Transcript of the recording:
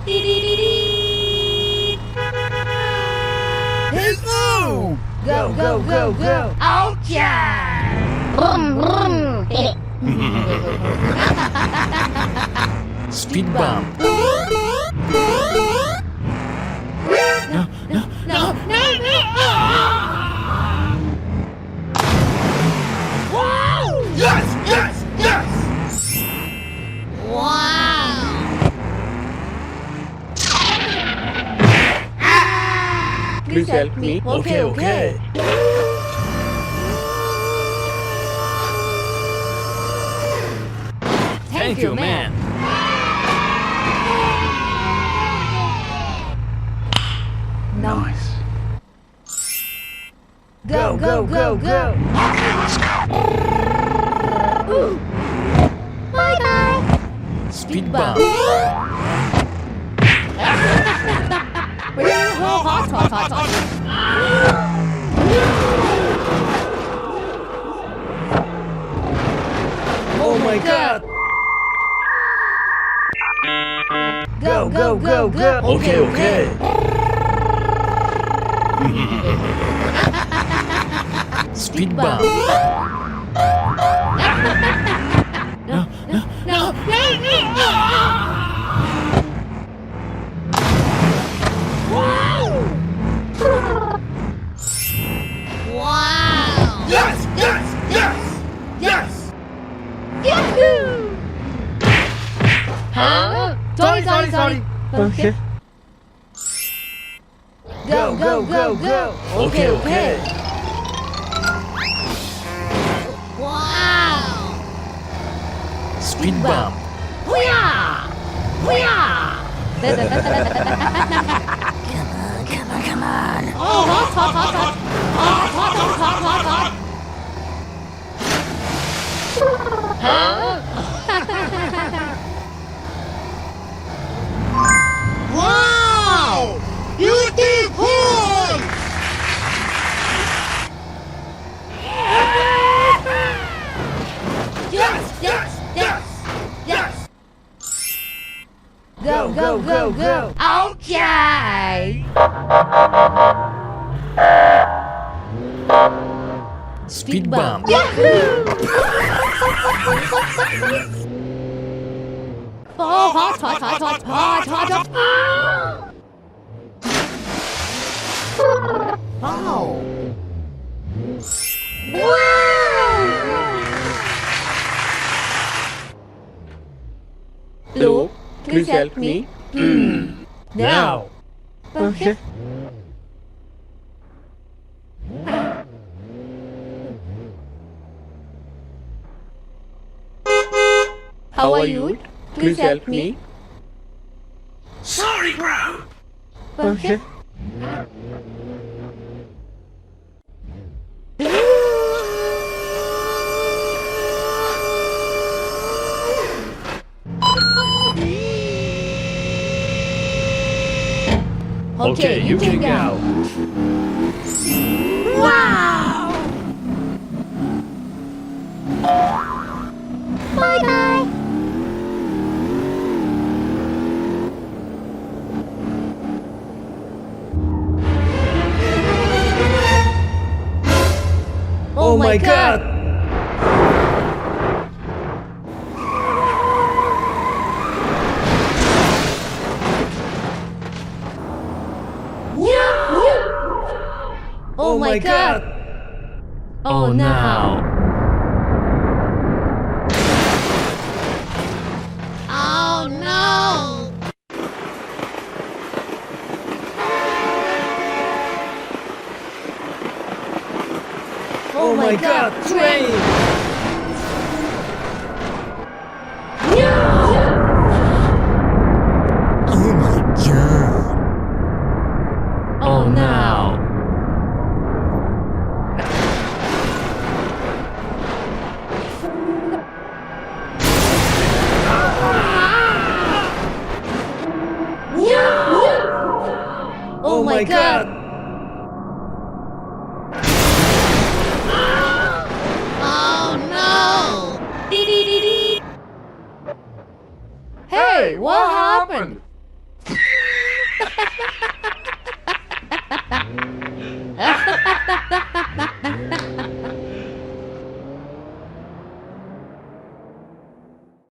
Hey, move! Go, go, go, go! Okay! Brum, brum. Speed bump. No! Wow! Yes! Wow! Please help me. Okay. Thank you, man. Nice. Go, go, go, go! Bye-bye! Speed bump. Oh my god! Go, go, go, go! Okay. Speed bump. No! Wow! Yes! Yahoo! Huh? Sorry. Okay. Go, go, go, go! Okay. Wow! Speed bump. Hoo-yah! Hoo-yah! Come on. Oh, hot. Hot. Huh? Wow! Beautiful! Yes! Go, go, go, go! Okay. Speed bump. Yahoo! Oh, hot. Wow! Blue, Please help me. Now. Okay. How are you? Please help me. Sorry, bro. Okay. Okay, you can go. Wow! Bye-bye. Oh my god! Oh my god! Oh no! Oh no! Oh my god! Train! Oh my god. Oh no! Oh my god! Oh no! Hey, what happened?